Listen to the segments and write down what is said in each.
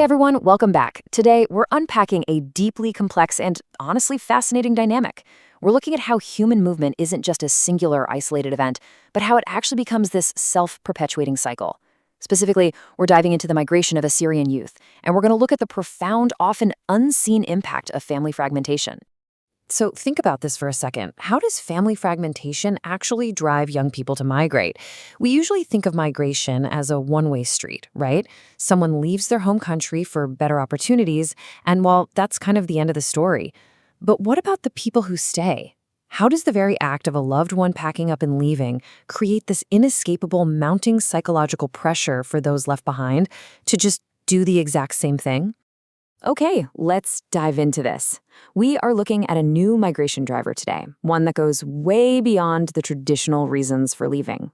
Hey everyone, welcome back. Today, we're unpacking a deeply complex and honestly fascinating dynamic. We're looking at how human movement isn't just a singular, isolated event, but how it actually becomes this self-perpetuating cycle. Specifically, we're diving into the migration of Assyrian youth, and we're going to look at the profound, often unseen impact of family fragmentation. So think about this for a second. How does family fragmentation actually drive young people to migrate? We usually think of migration as a one-way street, right? Someone leaves their home country for better opportunities, and well, that's kind of the end of the story. But what about the people who stay? How does the very act of a loved one packing up and leaving create this inescapable mounting psychological pressure for those left behind to just do the exact same thing? Okay, let's dive into this. We are looking at a new migration driver today, one that goes way beyond the traditional reasons for leaving.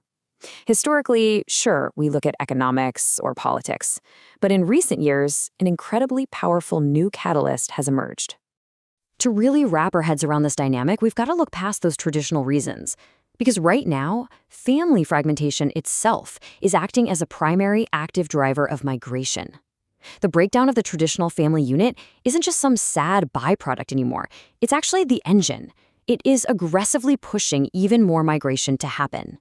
Historically, sure, we look at economics or politics, but in recent years, an incredibly powerful new catalyst has emerged. To really wrap our heads around this dynamic, we've got to look past those traditional reasons. Because right now, family fragmentation itself is acting as a primary active driver of migration. The breakdown of the traditional family unit isn't just some sad byproduct anymore. It's actually the engine. It is aggressively pushing even more migration to happen.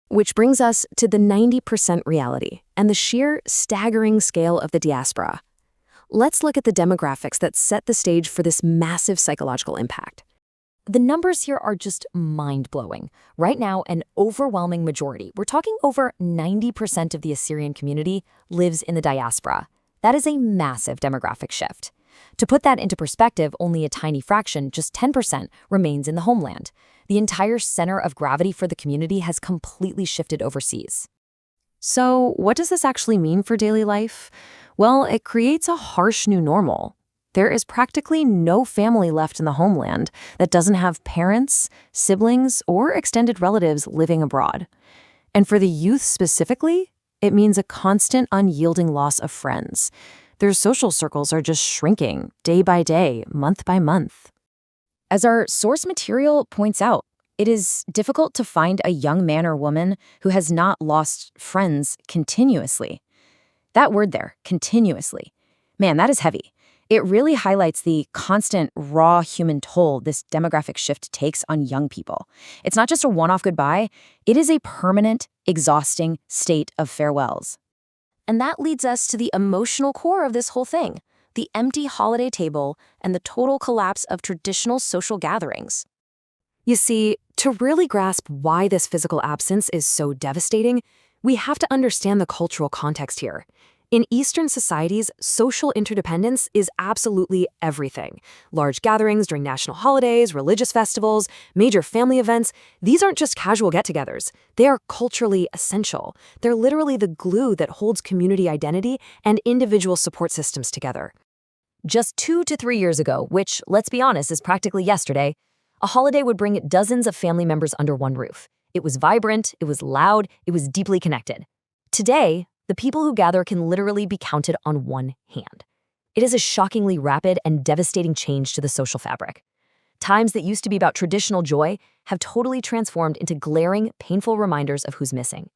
Which brings us to the 90% reality and the sheer staggering scale of the diaspora. Let's look at the demographics that set the stage for this massive psychological impact. The numbers here are just mind-blowing. Right now, an overwhelming majority, we're talking over 90% of the Assyrian community, lives in the diaspora. That is a massive demographic shift. To put that into perspective, only a tiny fraction, just 10%, remains in the homeland. The entire center of gravity for the community has completely shifted overseas. So, what does this actually mean for daily life? Well, it creates a harsh new normal. There is practically no family left in the homeland that doesn't have parents, siblings, or extended relatives living abroad. And for the youth specifically, it means a constant, unyielding loss of friends. Their social circles are just shrinking, day by day, month by month. As our source material points out, it is difficult to find a young man or woman who has not lost friends continuously. That word there, continuously. Man, that is heavy. It really highlights the constant, raw human toll this demographic shift takes on young people. It's not just a one-off goodbye, it is a permanent, exhausting state of farewells. And that leads us to the emotional core of this whole thing, the empty holiday table and the total collapse of traditional social gatherings. You see, to really grasp why this physical absence is so devastating, we have to understand the cultural context here. In Eastern societies, social interdependence is absolutely everything. Large gatherings during national holidays, religious festivals, major family events, these aren't just casual get-togethers. They are culturally essential. They're literally the glue that holds community identity and individual support systems together. Just 2 to 3 years ago, which, let's be honest, is practically yesterday, a holiday would bring dozens of family members under one roof. It was vibrant, it was loud, it was deeply connected. Today, the people who gather can literally be counted on one hand. It is a shockingly rapid and devastating change to the social fabric. Times that used to be about traditional joy have totally transformed into glaring, painful reminders of who's missing.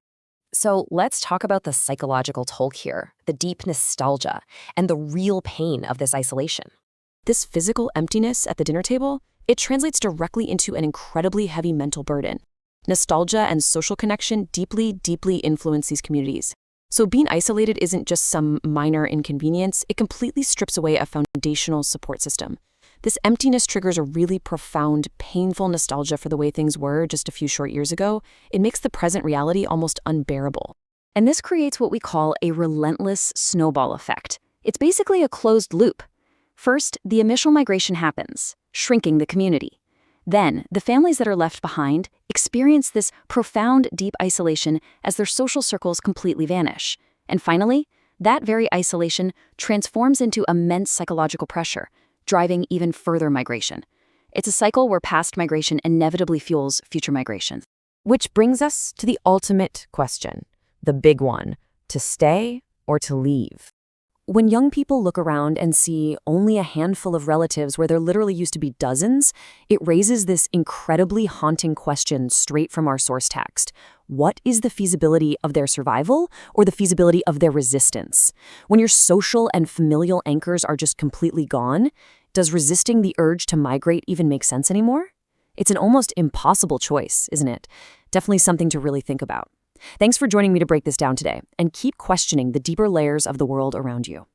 So let's talk about the psychological toll here, the deep nostalgia, and the real pain of this isolation. This physical emptiness at the dinner table, it translates directly into an incredibly heavy mental burden. Nostalgia and social connection deeply, deeply influence these communities. So being isolated isn't just some minor inconvenience, it completely strips away a foundational support system. This emptiness triggers a really profound, painful nostalgia for the way things were just a few short years ago. It makes the present reality almost unbearable. And this creates what we call a relentless snowball effect. It's basically a closed loop. First, the initial migration happens, shrinking the community. Then, the families that are left behind experience this profound, deep isolation as their social circles completely vanish. And finally, that very isolation transforms into immense psychological pressure, driving even further migration. It's a cycle where past migration inevitably fuels future migration. Which brings us to the ultimate question, the big one, to stay or to leave. When young people look around and see only a handful of relatives where there literally used to be dozens, it raises this incredibly haunting question straight from our source text. What is the feasibility of their survival or the feasibility of their resistance? When your social and familial anchors are just completely gone, does resisting the urge to migrate even make sense anymore? It's an almost impossible choice, isn't it? Definitely something to really think about. Thanks for joining me to break this down today, and keep questioning the deeper layers of the world around you.